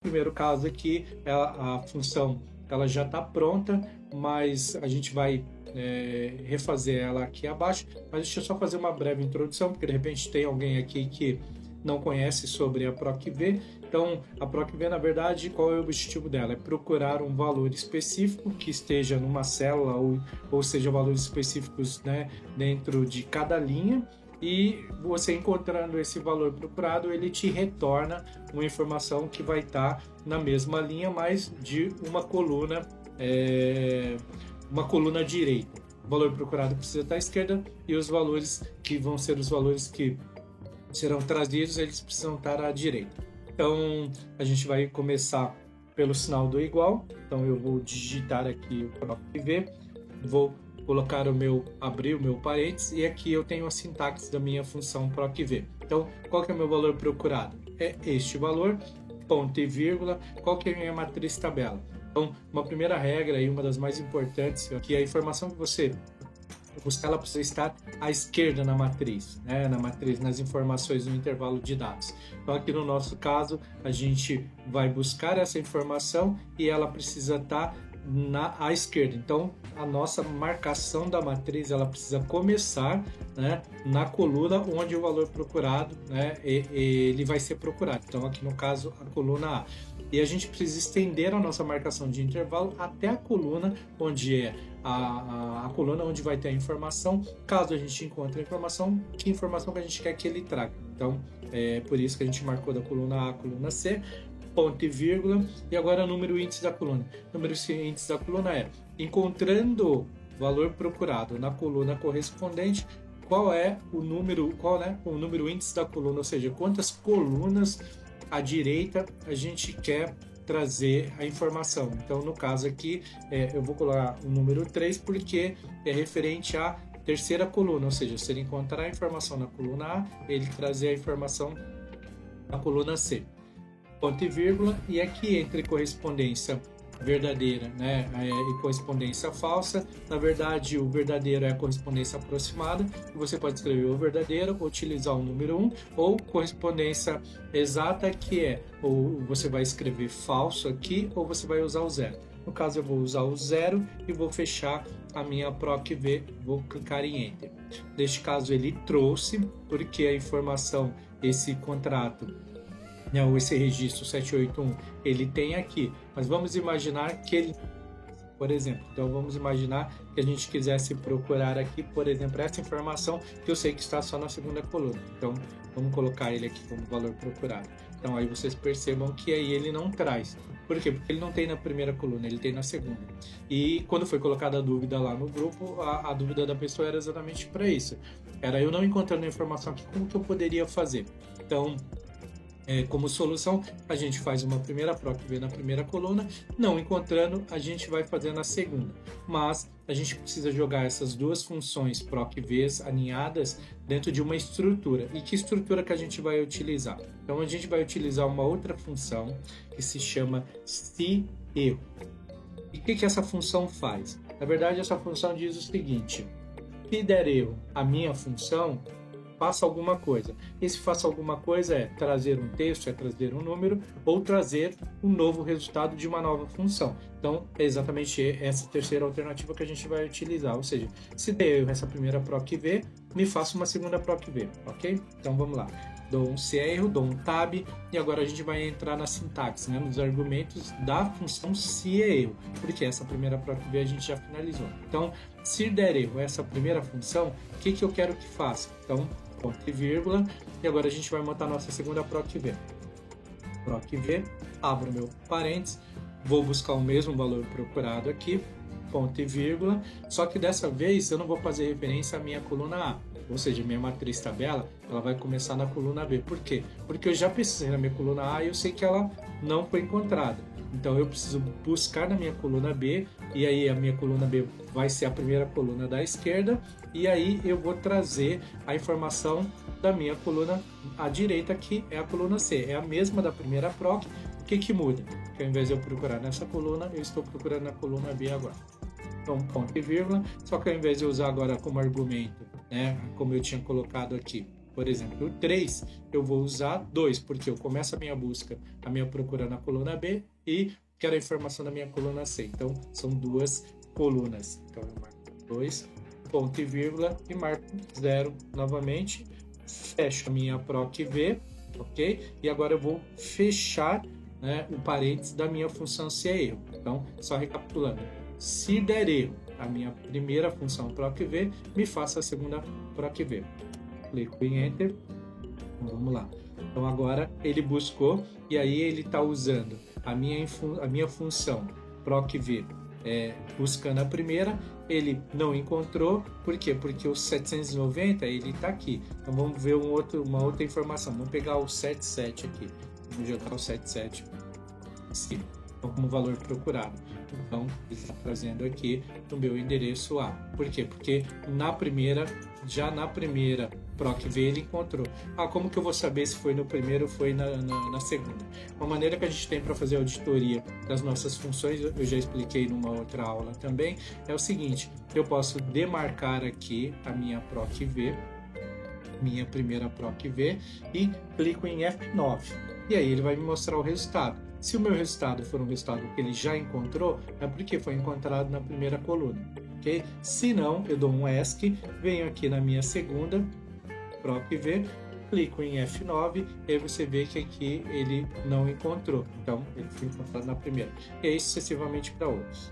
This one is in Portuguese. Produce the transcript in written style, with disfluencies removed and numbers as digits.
primeiro caso aqui, a função ela já está pronta, mas a gente vai refazer ela aqui abaixo. Mas deixa eu só fazer uma breve introdução, porque de repente tem alguém aqui que não conhece sobre a PROC-V. Então, a PROC-V, na verdade, qual é o objetivo dela? É procurar um valor específico que esteja numa célula, ou seja, valores específicos, né, dentro de cada linha, e você encontrando esse valor procurado, ele te retorna uma informação que vai estar na mesma linha, mas de uma coluna direita. O valor procurado precisa estar à esquerda e os valores que vão ser os valores que serão trazidos, eles precisam estar à direita. Então, a gente vai começar pelo sinal do igual. Então, eu vou digitar aqui o PROC-V, vou colocar abrir o meu parênteses, e aqui eu tenho a sintaxe da minha função PROC-V. Então, qual que é o meu valor procurado? É este valor, ponto e vírgula. Qual que é a minha matriz tabela? Então, uma primeira regra e uma das mais importantes é que a informação que você buscar, ela precisa estar à esquerda na matriz, né? Nas informações no intervalo de dados. Então, aqui no nosso caso, a gente vai buscar essa informação e ela precisa estar à esquerda. Então, a nossa marcação da matriz ela precisa começar, né, na coluna onde o valor procurado, né, ele vai ser procurado. Então, aqui no caso, a coluna A. E a gente precisa estender a nossa marcação de intervalo até a coluna onde é a coluna onde vai ter a informação, caso a gente encontre a informação, que informação que a gente quer que ele traga. Então, é por isso que a gente marcou da coluna A à coluna C, ponto e vírgula, e agora o número índice da coluna. O número índice da coluna é, encontrando valor procurado na coluna correspondente, qual é o número índice da coluna, ou seja, quantas colunas à direita a gente quer trazer a informação. Então, no caso aqui, eu vou colocar o número 3 porque é referente à terceira coluna, ou seja, se ele encontrar a informação na coluna A, ele trazer a informação na coluna C. Ponto e vírgula, e aqui entre correspondência verdadeira, né, e correspondência falsa, na verdade o verdadeiro é a correspondência aproximada, e você pode escrever o verdadeiro, utilizar o número 1, ou correspondência exata, que ou você vai escrever falso aqui, ou você vai usar o 0. No caso eu vou usar o 0 e vou fechar a minha PROC-V, vou clicar em Enter. Neste caso ele trouxe, porque a informação, esse contrato, ou esse registro 781, ele tem aqui, mas vamos imaginar que ele, por exemplo, então vamos imaginar que a gente quisesse procurar aqui, por exemplo, essa informação que eu sei que está só na segunda coluna. Então, vamos colocar ele aqui como valor procurado. Então, aí vocês percebam que aí ele não traz. Por quê? Porque ele não tem na primeira coluna, ele tem na segunda. E quando foi colocada a dúvida lá no grupo, a dúvida da pessoa era exatamente para isso. Era eu não encontrando a informação aqui, como que eu poderia fazer? Então, como solução, a gente faz uma primeira PROC-V na primeira coluna, não encontrando, a gente vai fazer na segunda. Mas a gente precisa jogar essas duas funções PROC-Vs alinhadas dentro de uma estrutura. E que estrutura que a gente vai utilizar? Então a gente vai utilizar uma outra função que se chama se-erro. E o que essa função faz? Na verdade, essa função diz o seguinte: se der erro a minha função, faça alguma coisa. E se faça alguma coisa é trazer um texto, é trazer um número, ou trazer um novo resultado de uma nova função. Então, é exatamente essa terceira alternativa que a gente vai utilizar. Ou seja, se der erro essa primeira PROC-V, me faça uma segunda PROC-V, ok? Então, vamos lá. Dou um se-erro, dou um tab, e agora a gente vai entrar na sintaxe, né, nos argumentos da função se-erro, porque essa primeira PROC-V a gente já finalizou. Então, se der erro essa primeira função, o que eu quero que faça? Então, ponto e vírgula, e agora a gente vai montar a nossa segunda PROC-V. PROC-V, abro meu parênteses, vou buscar o mesmo valor procurado aqui, ponto e vírgula, só que dessa vez eu não vou fazer referência à minha coluna A, ou seja, minha matriz tabela, ela vai começar na coluna B. Por quê? Porque eu já pesquisei na minha coluna A e eu sei que ela não foi encontrada. Então eu preciso buscar na minha coluna B, e aí a minha coluna B vai ser a primeira coluna da esquerda, e aí eu vou trazer a informação da minha coluna à direita, que é a coluna C. É a mesma da primeira PROC. O que muda? Que ao invés de eu procurar nessa coluna, eu estou procurando na coluna B agora. Então, ponto e vírgula, só que ao invés de eu usar agora como argumento, né, como eu tinha colocado aqui, por exemplo, o 3, eu vou usar 2, porque eu começo a minha busca, a minha procura na coluna B e quero a informação da minha coluna C. Então, são duas colunas. Então, eu marco 2, ponto e vírgula, e marco 0 novamente. Fecho a minha proc V, ok? E agora eu vou fechar, né, o parênteses da minha função se é erro. Então, só recapitulando. Se der erro, a minha primeira função proc V, me faça a segunda proc V. Clico em Enter. Então, vamos lá. Então, agora ele buscou e aí ele está usando a minha função proc V buscando a primeira. Ele não encontrou. Por quê? Porque o 790 ele está aqui. Então, vamos ver uma outra informação. Vamos pegar o 77 aqui. Vamos jogar o 77 sim, então, como valor procurado. Então, ele está trazendo aqui no meu endereço A. Por quê? Porque já na primeira proc V ele encontrou. Como que eu vou saber se foi no primeiro ou foi na segunda? Uma maneira que a gente tem para fazer auditoria das nossas funções, eu já expliquei numa outra aula também, é o seguinte: eu posso demarcar aqui a minha proc V, minha primeira proc V, e clico em F9. E aí ele vai me mostrar o resultado. Se o meu resultado for um resultado que ele já encontrou, é porque foi encontrado na primeira coluna, ok? Se não, eu dou um ESC, venho aqui na minha segunda proc V, clico em F9, e aí você vê que aqui ele não encontrou. Então, ele foi encontrado na primeira. E aí sucessivamente para outros.